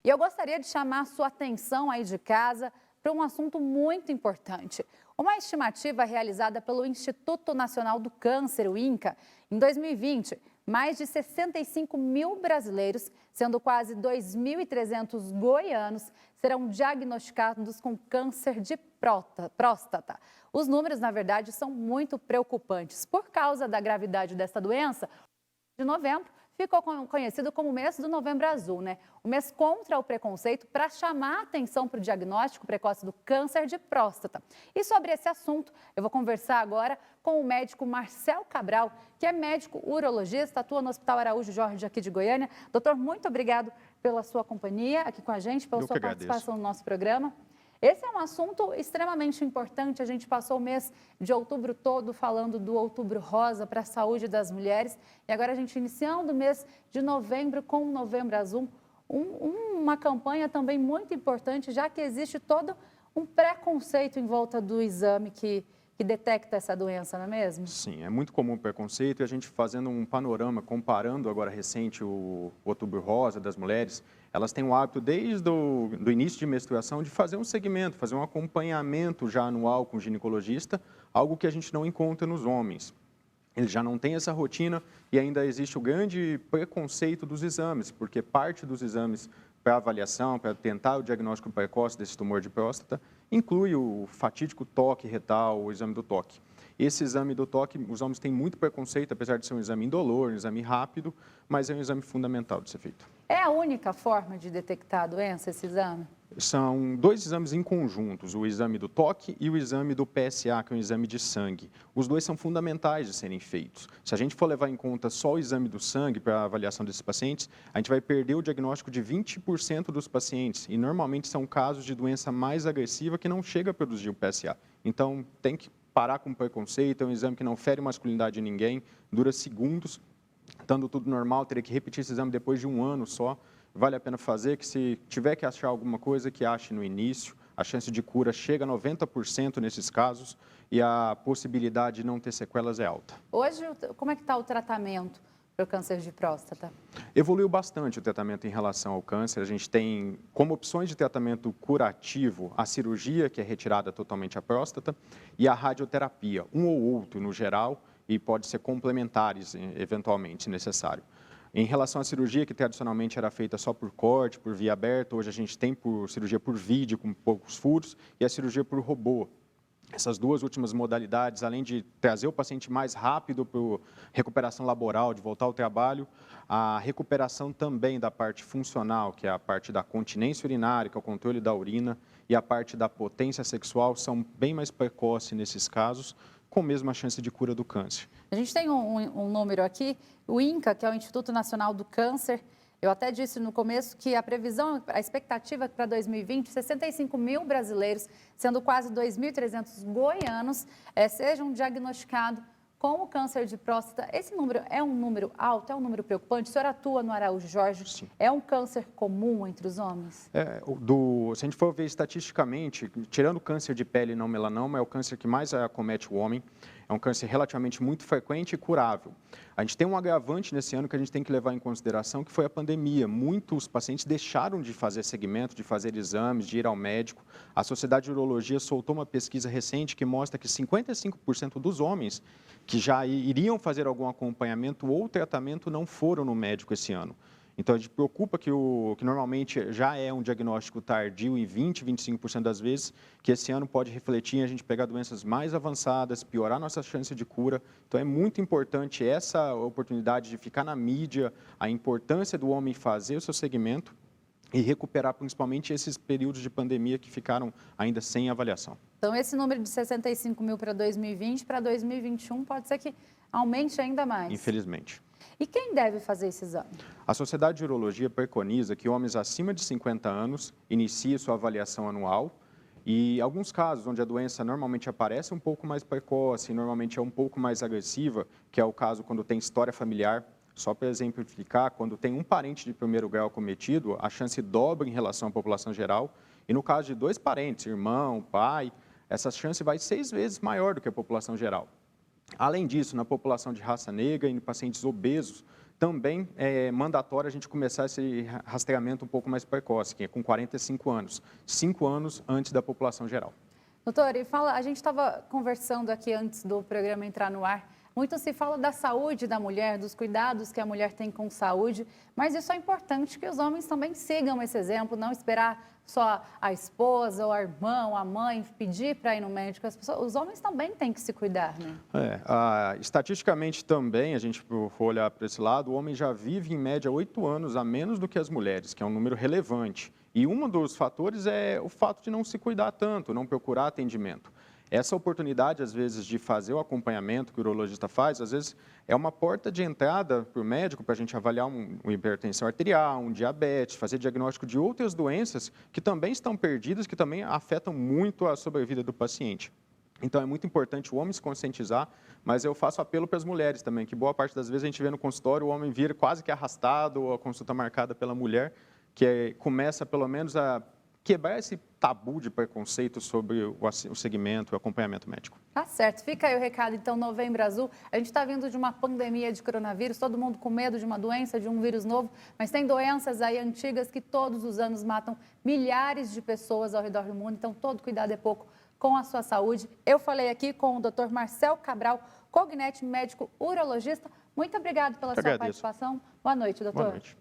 E eu gostaria de chamar a sua atenção aí de casa para um assunto muito importante. Uma estimativa realizada pelo Instituto Nacional do Câncer, o INCA, em 2020, mais de 65 mil brasileiros, sendo quase 2.300 goianos, serão diagnosticados com câncer de próstata. Os números, na verdade, são muito preocupantes. Por causa da gravidade dessa doença, de novembro ficou conhecido como o mês do Novembro Azul, né? O mês contra o preconceito para chamar a atenção para o diagnóstico precoce do câncer de próstata. E sobre esse assunto, eu vou conversar agora com o médico Marcel Cabral, que é médico urologista, atua no Hospital Araújo Jorge aqui de Goiânia. Doutor, muito obrigado pela sua companhia aqui com a gente, pela sua participação no nosso programa. Esse é um assunto extremamente importante. A gente passou o mês de outubro todo falando do Outubro Rosa para a saúde das mulheres. E agora a gente iniciando o mês de novembro com o Novembro Azul. Uma campanha também muito importante, já que existe todo um preconceito em volta do exame que detecta essa doença, não é mesmo? Sim, é muito comum o preconceito e a gente fazendo um panorama, comparando agora recente o Outubro Rosa das mulheres, elas têm o hábito desde o início de menstruação de fazer um segmento, fazer um acompanhamento já anual com o ginecologista, algo que a gente não encontra nos homens. Eles já não têm essa rotina e ainda existe o grande preconceito dos exames, porque parte dos exames para avaliação, para tentar o diagnóstico precoce desse tumor de próstata, inclui o fatídico toque retal, o exame do toque. Esse exame do toque, os homens têm muito preconceito, apesar de ser um exame indolor, um exame rápido, mas é um exame fundamental de ser feito. É a única forma de detectar a doença, esse exame? São dois exames em conjuntos, o exame do toque e o exame do PSA, que é um exame de sangue. Os dois são fundamentais de serem feitos. Se a gente for levar em conta só o exame do sangue para a avaliação desses pacientes, a gente vai perder o diagnóstico de 20% dos pacientes. E normalmente são casos de doença mais agressiva que não chega a produzir o PSA. Então tem que parar com o preconceito, é um exame que não fere masculinidade de ninguém, dura segundos. Estando tudo normal, teria que repetir esse exame depois de um ano só. Vale a pena fazer, que se tiver que achar alguma coisa, que ache no início. A chance de cura chega a 90% nesses casos e a possibilidade de não ter sequelas é alta. Hoje, como é que está o tratamento para o câncer de próstata? Evoluiu bastante o tratamento em relação ao câncer. A gente tem como opções de tratamento curativo a cirurgia, que é retirada totalmente a próstata, e a radioterapia, um ou outro no geral, e pode ser complementares, eventualmente, se necessário. Em relação à cirurgia, que tradicionalmente era feita só por corte, por via aberta, hoje a gente tem por cirurgia por vídeo, com poucos furos, e a cirurgia por robô. Essas duas últimas modalidades, além de trazer o paciente mais rápido para a recuperação laboral, de voltar ao trabalho, a recuperação também da parte funcional, que é a parte da continência urinária, que é o controle da urina, e a parte da potência sexual, são bem mais precoces nesses casos, com a mesma chance de cura do câncer. A gente tem um número aqui, o INCA, que é o Instituto Nacional do Câncer. Eu até disse no começo que a previsão, a expectativa para 2020, 65 mil brasileiros, sendo quase 2.300 goianos, sejam diagnosticados com o câncer de próstata. Esse número é um número alto, é um número preocupante? O senhor atua no Araújo Jorge. Sim. É um câncer comum entre os homens? Se a gente for ver estatisticamente, tirando o câncer de pele e não melanoma, é o câncer que mais acomete o homem. É um câncer relativamente muito frequente e curável. A gente tem um agravante nesse ano que a gente tem que levar em consideração, que foi a pandemia. Muitos pacientes deixaram de fazer segmento, de fazer exames, de ir ao médico. A Sociedade de Urologia soltou uma pesquisa recente que mostra que 55% dos homens que já iriam fazer algum acompanhamento ou tratamento não foram no médico esse ano. Então, a gente preocupa que normalmente já é um diagnóstico tardio em 20, 25% das vezes, que esse ano pode refletir em a gente pegar doenças mais avançadas, piorar nossa chance de cura. Então, é muito importante essa oportunidade de ficar na mídia, a importância do homem fazer o seu segmento e recuperar principalmente esses períodos de pandemia que ficaram ainda sem avaliação. Então, esse número de 65 mil para 2020, para 2021, pode ser que aumente ainda mais. Infelizmente. E quem deve fazer esse exame? A Sociedade de Urologia preconiza que homens acima de 50 anos iniciem sua avaliação anual e alguns casos onde a doença normalmente aparece um pouco mais precoce, normalmente é um pouco mais agressiva, que é o caso quando tem história familiar. Só para exemplificar, quando tem um parente de primeiro grau cometido, a chance dobra em relação à população geral. E no caso de dois parentes, irmão, pai, essa chance vai 6 vezes maior do que a população geral. Além disso, na população de raça negra e em pacientes obesos, também é mandatório a gente começar esse rastreamento um pouco mais precoce, que é com 45 anos, 5 anos antes da população geral. Doutor, e a gente estava conversando aqui antes do programa entrar no ar. Muito se fala da saúde da mulher, dos cuidados que a mulher tem com saúde, mas isso é importante que os homens também sigam esse exemplo, não esperar só a esposa, ou a irmã, ou a mãe pedir para ir no médico. Os homens também têm que se cuidar, né? Estatisticamente também, a gente for olhar para esse lado, o homem já vive em média 8 anos a menos do que as mulheres, que é um número relevante. E um dos fatores é o fato de não se cuidar tanto, não procurar atendimento. Essa oportunidade, às vezes, de fazer o acompanhamento que o urologista faz, às vezes, é uma porta de entrada para o médico para a gente avaliar uma hipertensão arterial, um diabetes, fazer diagnóstico de outras doenças que também estão perdidas, que também afetam muito a sobrevida do paciente. Então, é muito importante o homem se conscientizar, mas eu faço apelo para as mulheres também, que boa parte das vezes a gente vê no consultório o homem vir quase que arrastado, ou a consulta marcada pela mulher, que começa, pelo menos, a quebrar esse tabu de preconceito sobre o segmento, o acompanhamento médico. Tá certo. Fica aí o recado, então, Novembro Azul. A gente está vindo de uma pandemia de coronavírus, todo mundo com medo de uma doença, de um vírus novo, mas tem doenças aí antigas que todos os anos matam milhares de pessoas ao redor do mundo, então todo cuidado é pouco com a sua saúde. Eu falei aqui com o Dr. Marcel Cabral, Cognete, médico urologista. Muito obrigado pela sua participação. Boa noite, doutor. Boa noite.